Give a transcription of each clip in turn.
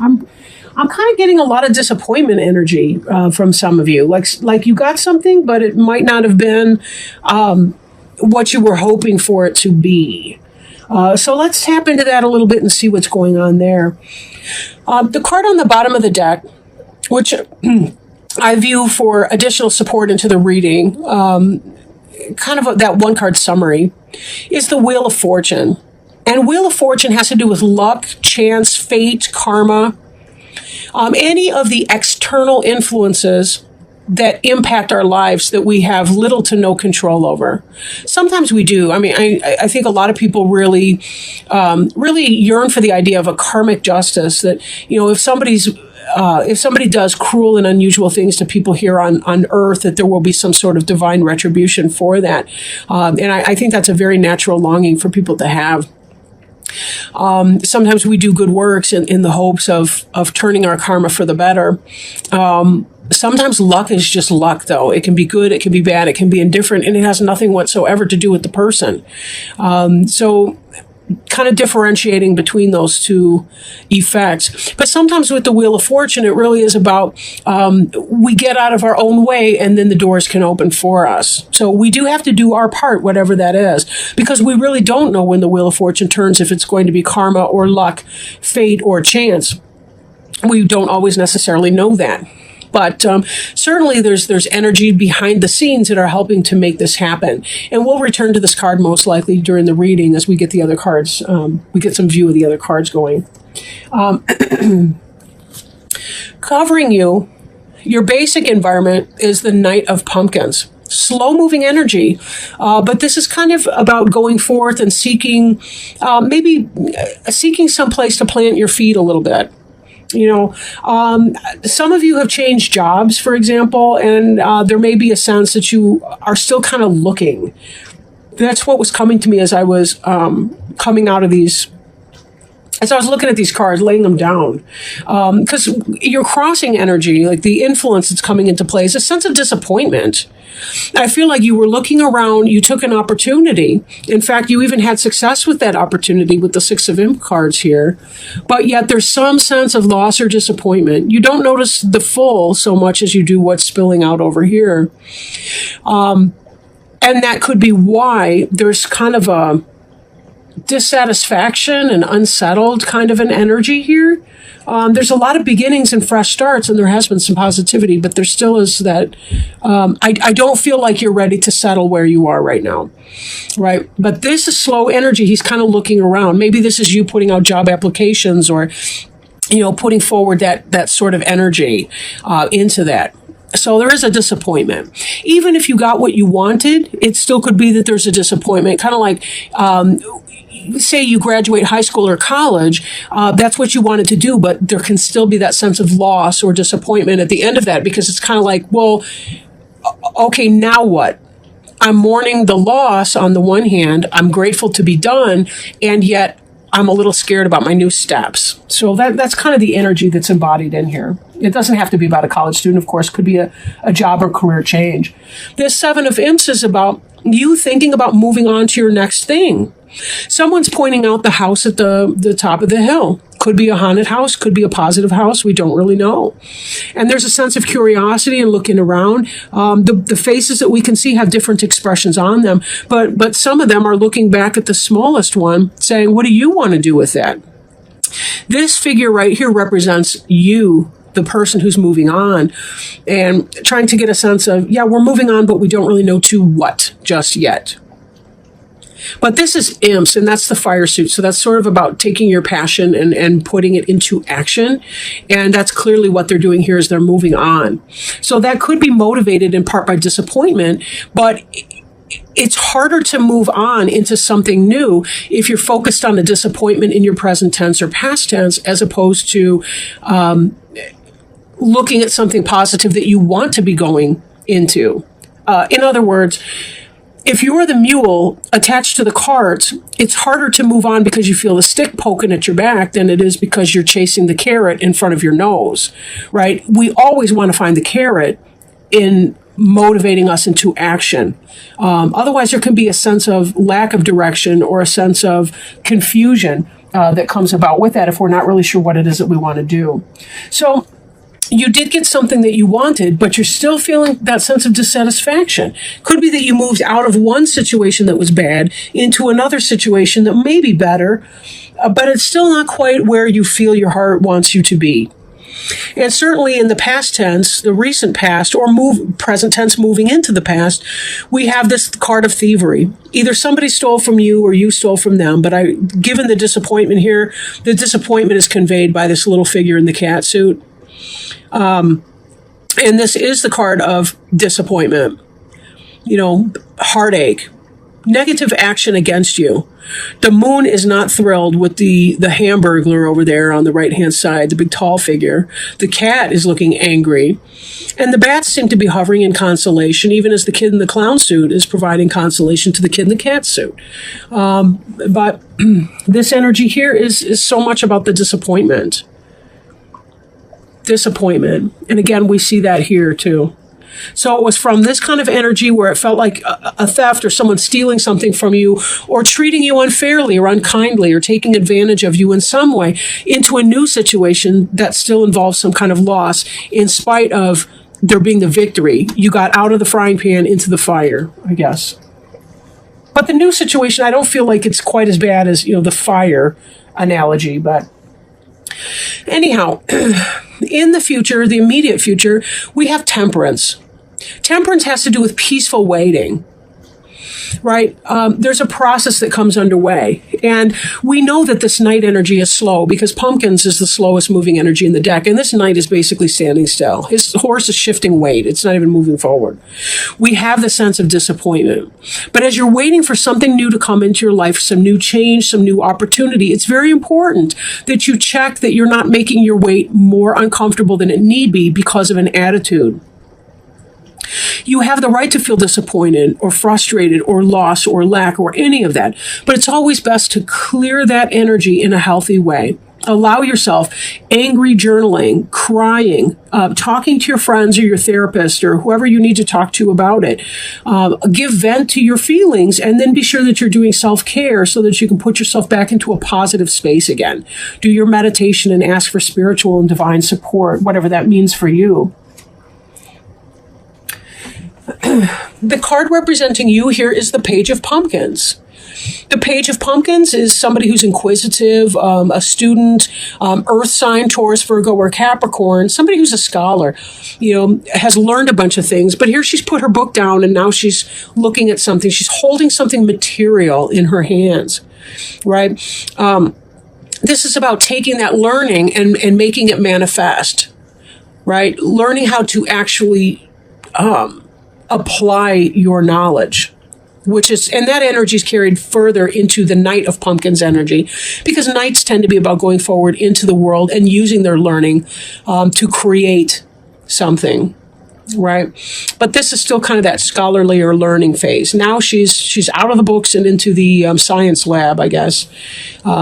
I'm kind of getting a lot of disappointment energy from some of you. Like you got something, but it might not have been what you were hoping for it to be. So let's tap into that a little bit and see what's going on there. The card on the bottom of the deck, which I view for additional support into the reading, kind of that one card summary, is the Wheel of Fortune. And Wheel of Fortune has to do with luck, chance, fate, karma, any of the external influences that impact our lives that we have little to no control over. Sometimes we do. I mean, I think a lot of people really yearn for the idea of a karmic justice that, if somebody does cruel and unusual things to people here on earth, that there will be some sort of divine retribution for that. And I think that's a very natural longing for people to have. Sometimes we do good works in the hopes of turning our karma for the better. Sometimes luck is just luck, though. It can be good, it can be bad, it can be indifferent, and it has nothing whatsoever to do with the person. So kind of differentiating between those two effects. But sometimes with the Wheel of Fortune, it really is about we get out of our own way and then the doors can open for us. So we do have to do our part, whatever that is, because we really don't know when the Wheel of Fortune turns, if it's going to be karma or luck, fate or chance. We don't always necessarily know that. But certainly there's energy behind the scenes that are helping to make this happen. And we'll return to this card most likely during the reading as we get the other cards. We get some view of the other cards going. Covering you, your basic environment is the Knight of Pumpkins. Slow-moving energy, but this is kind of about going forth and seeking some place to plant your feet a little bit. Some of you have changed jobs, for example, and there may be a sense that you are still kind of looking. That's what was coming to me as I was coming out of these. As I was looking at these cards, laying them down, because you're crossing energy, like the influence that's coming into play is a sense of disappointment. I feel like you were looking around, you took an opportunity. In fact, you even had success with that opportunity with the Six of Imp cards here. But yet there's some sense of loss or disappointment. You don't notice the full so much as you do what's spilling out over here. And that could be why there's kind of a dissatisfaction and unsettled kind of an energy here. There's a lot of beginnings and fresh starts, and there has been some positivity, but there still is that I don't feel like you're ready to settle where you are right now, right? But this is slow energy. He's kind of looking around. Maybe this is you putting out job applications or, putting forward that sort of energy into that. So there is a disappointment. Even if you got what you wanted, it still could be that there's a disappointment, kind of like say you graduate high school or college, that's what you wanted to do, but there can still be that sense of loss or disappointment at the end of that, because it's kind of like, well, okay, now what? I'm mourning the loss on the one hand, I'm grateful to be done, and yet I'm a little scared about my new steps. So that's kind of the energy that's embodied in here. It doesn't have to be about a college student, of course, it could be a job or career change. This Seven of Imps is about you thinking about moving on to your next thing. Someone's pointing out the house at the top of the hill. Could be a haunted house, could be a positive house. We don't really know. And there's a sense of curiosity and looking around. The faces that we can see have different expressions on them, but some of them are looking back at the smallest one saying, what do you want to do with that? This figure right here represents you, the person who's moving on, and trying to get a sense of, yeah, we're moving on, but we don't really know to what just yet. But this is imps, and that's the fire suit. So that's sort of about taking your passion and putting it into action. And that's clearly what they're doing here is they're moving on. So that could be motivated in part by disappointment, but it's harder to move on into something new if you're focused on the disappointment in your present tense or past tense, as opposed to looking at something positive that you want to be going into. In other words, if you're the mule attached to the cart, it's harder to move on because you feel the stick poking at your back than it is because you're chasing the carrot in front of your nose, right? We always want to find the carrot in motivating us into action. Otherwise, there can be a sense of lack of direction or a sense of confusion that comes about with that if we're not really sure what it is that we want to do. So you did get something that you wanted, but you're still feeling that sense of dissatisfaction. Could be that you moved out of one situation that was bad into another situation that may be better, but it's still not quite where you feel your heart wants you to be. And certainly in the past tense, the recent past, or present tense moving into the past, we have this card of thievery. Either somebody stole from you or you stole from them. But given the disappointment here, the disappointment is conveyed by this little figure in the cat suit. And this is the card of disappointment, heartache, negative action against you. The moon is not thrilled with the Hamburglar over there on the right-hand side, the big tall figure. The cat is looking angry. And the bats seem to be hovering in consolation, even as the kid in the clown suit is providing consolation to the kid in the cat suit. But this energy here is so much about the disappointment. Disappointment. And again, we see that here too. So it was from this kind of energy where it felt like a theft or someone stealing something from you or treating you unfairly or unkindly or taking advantage of you in some way into a new situation that still involves some kind of loss in spite of there being the victory. You got out of the frying pan into the fire, I guess. But the new situation, I don't feel like it's quite as bad as, the fire analogy, but anyhow, in the future, the immediate future, we have temperance. Temperance has to do with peaceful waiting, right? There's a process that comes underway. And we know that this night energy is slow because pumpkins is the slowest moving energy in the deck. And this knight is basically standing still. His horse is shifting weight. It's not even moving forward. We have the sense of disappointment. But as you're waiting for something new to come into your life, some new change, some new opportunity, it's very important that you check that you're not making your wait more uncomfortable than it need be because of an attitude. You have the right to feel disappointed or frustrated or lost or lack or any of that. But it's always best to clear that energy in a healthy way. Allow yourself angry journaling, crying, talking to your friends or your therapist or whoever you need to talk to about it. Give vent to your feelings and then be sure that you're doing self-care so that you can put yourself back into a positive space again. Do your meditation and ask for spiritual and divine support, whatever that means for you. The card representing you here is the Page of Pumpkins. The Page of Pumpkins is somebody who's inquisitive, a student, earth sign, Taurus, Virgo, or Capricorn, somebody who's a scholar, has learned a bunch of things. But here she's put her book down and now she's looking at something. She's holding something material in her hands, right? This is about taking that learning and making it manifest, right? Learning how to actually apply your knowledge, and that energy is carried further into the Knight of Pumpkins energy, because knights tend to be about going forward into the world and using their learning to create something, right? But this is still kind of that scholarly or learning phase. Now she's out of the books and into the science lab, I guess,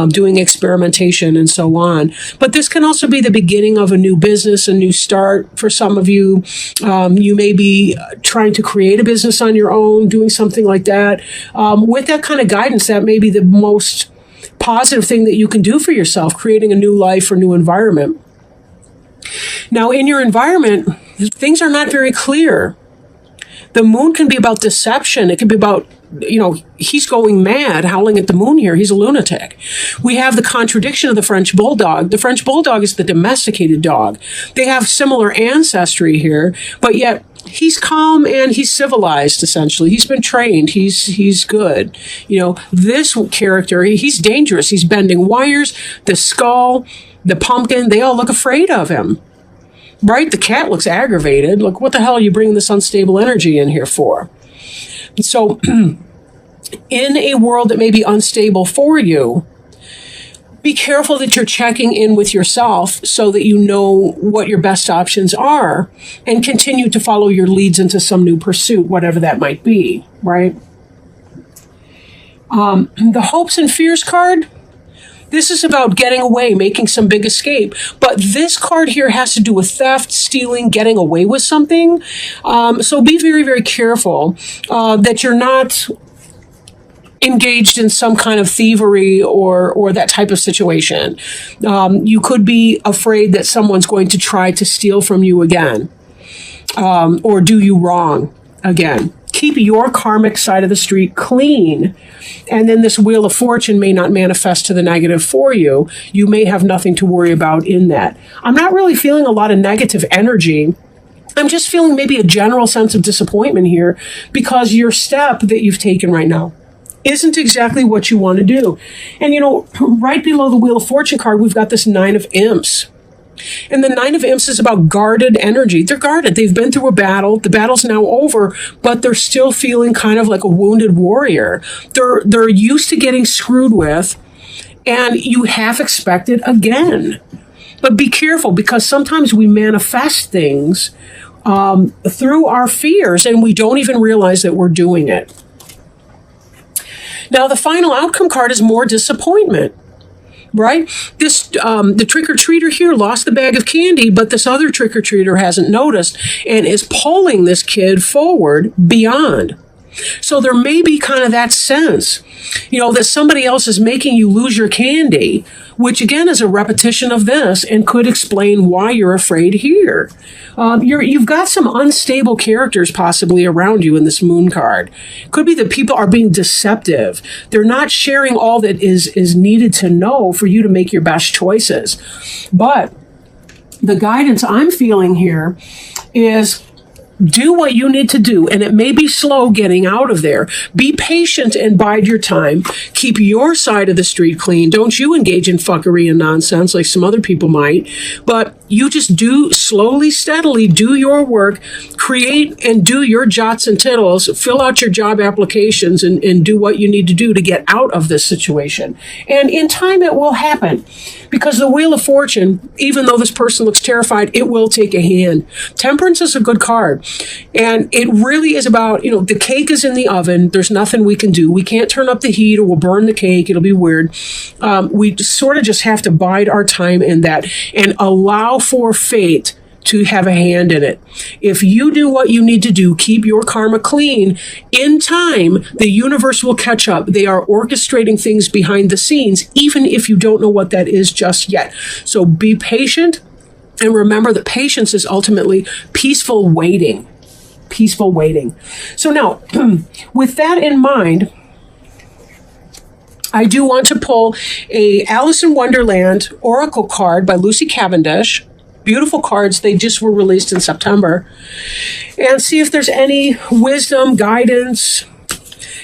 doing experimentation and so on. But this can also be the beginning of a new business, a new start for some of you. You may be trying to create a business on your own, doing something like that. With that kind of guidance, that may be the most positive thing that you can do for yourself, creating a new life or new environment. Now, in your environment, things are not very clear. The moon can be about deception. It can be about, he's going mad, howling at the moon here. He's a lunatic. We have the contradiction of the French bulldog. The French bulldog is the domesticated dog. They have similar ancestry here, but yet he's calm and he's civilized, essentially. He's been trained. He's good. This character, he's dangerous. He's bending wires. The skull, the pumpkin, they all look afraid of him. Right? The cat looks aggravated. Look, what the hell are you bringing this unstable energy in here for? So, in a world that may be unstable for you, be careful that you're checking in with yourself so that you know what your best options are and continue to follow your leads into some new pursuit, whatever that might be, right? The Hopes and Fears card, this is about getting away, making some big escape. But this card here has to do with theft, stealing, getting away with something. So be very, very careful that you're not engaged in some kind of thievery or that type of situation. You could be afraid that someone's going to try to steal from you again, or do you wrong again. Keep your karmic side of the street clean, and then this Wheel of Fortune may not manifest to the negative for you. You may have nothing to worry about in that. I'm not really feeling a lot of negative energy. I'm just feeling maybe a general sense of disappointment here because your step that you've taken right now isn't exactly what you want to do. And, you know, right below the Wheel of Fortune card, we've got this Nine of Imps. And the Nine of Imps is about guarded energy. They're guarded. They've been through a battle. The battle's now over, but they're still feeling kind of like a wounded warrior. They're used to getting screwed with, and you half expect it again. But be careful, because sometimes we manifest things through our fears, and we don't even realize that we're doing it. Now, the final outcome card is more disappointment. Right? This the trick-or-treater here lost the bag of candy, but this other trick-or-treater hasn't noticed and is pulling this kid forward beyond. So there may be kind of that sense, you know, that somebody else is making you lose your candy, which again is a repetition of this and could explain why you're afraid here. You've got some unstable characters possibly around you in this Moon card. Could be that people are being deceptive. They're not sharing all that is needed to know for you to make your best choices. But the guidance I'm feeling here is do what you need to do, and it may be slow getting out of there. Be patient and bide your time. Keep your side of the street clean. Don't you engage in fuckery and nonsense like some other people might, but you just do slowly, steadily, do your work, create and do your jots and tittles, fill out your job applications, and do what you need to do to get out of this situation. And in time, it will happen, because the Wheel of Fortune, even though this person looks terrified, it will take a hand. Temperance is a good card. And it really is about, you know, the cake is in the oven. There's nothing we can do. We can't turn up the heat or we'll burn the cake. It'll be weird. We sort of just have to bide our time in that and allow for fate to have a hand in it. If you do what you need to do, keep your karma clean, in time, the universe will catch up. They are orchestrating things behind the scenes, even if you don't know what that is just yet. So be patient. And remember that patience is ultimately peaceful waiting. Peaceful waiting. So now, with that in mind, I do want to pull a Alice in Wonderland Oracle card by Lucy Cavendish. Beautiful cards. They just were released in September. And see if there's any wisdom, guidance,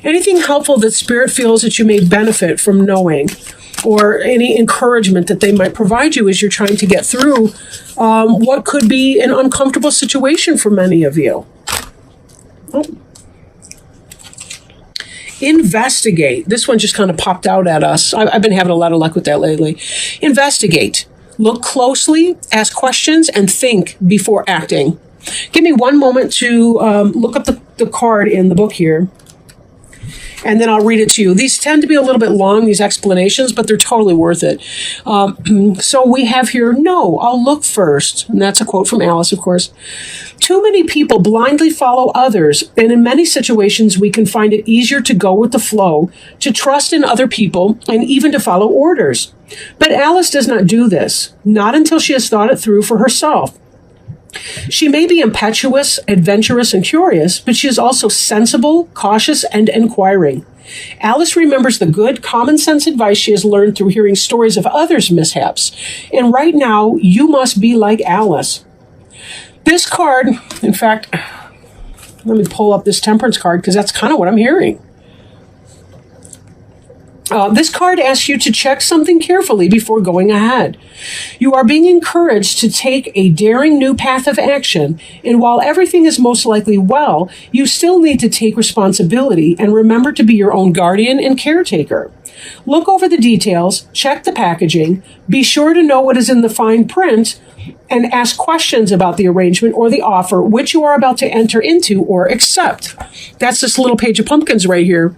anything helpful that Spirit feels that you may benefit from knowing, or any encouragement that they might provide you as you're trying to get through what could be an uncomfortable situation for many of you. Oh. Investigate. This one just kind of popped out at us. I've been having a lot of luck with that lately. Investigate. Look closely, ask questions, and think before acting. Give me one moment to look up the card in the book here, and then I'll read it to you. These tend to be a little bit long, these explanations, but they're totally worth it. So we have here, no, I'll look first. And that's a quote from Alice, of course. Too many people blindly follow others, and in many situations we can find it easier to go with the flow, to trust in other people, and even to follow orders. But Alice does not do this, not until she has thought it through for herself. She may be impetuous, adventurous, and curious, but she is also sensible, cautious, and inquiring. Alice remembers the good, common-sense advice she has learned through hearing stories of others' mishaps. And right now, you must be like Alice. This card, in fact, let me pull up this Temperance card, because that's kind of what I'm hearing. This card asks you to check something carefully before going ahead. You are being encouraged to take a daring new path of action, and while everything is most likely well, you still need to take responsibility and remember to be your own guardian and caretaker. Look over the details, check the packaging, be sure to know what is in the fine print, and ask questions about the arrangement or the offer which you are about to enter into or accept. That's this little page of pumpkins right here,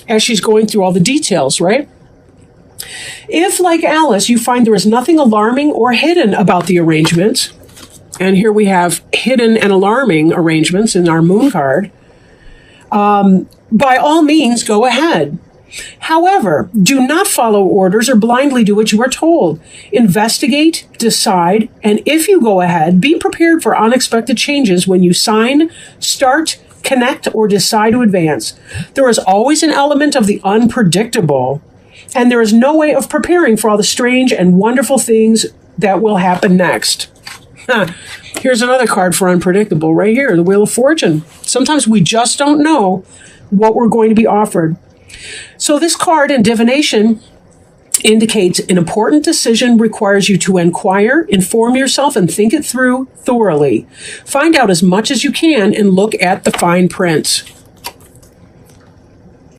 as she's going through all the details, right? If, like Alice, you find there is nothing alarming or hidden about the arrangement, and here we have hidden and alarming arrangements in our Moon card, by all means, go ahead. However, do not follow orders or blindly do what you are told. Investigate, decide, and if you go ahead, be prepared for unexpected changes when you sign, start, connect, or decide to advance. There is always an element of the unpredictable, and there is no way of preparing for all the strange and wonderful things that will happen next. Here's another card for unpredictable right here, the Wheel of Fortune. Sometimes we just don't know what we're going to be offered. So this card in divination indicates an important decision requires you to inquire, inform yourself, and think it through thoroughly. Find out as much as you can and look at the fine print.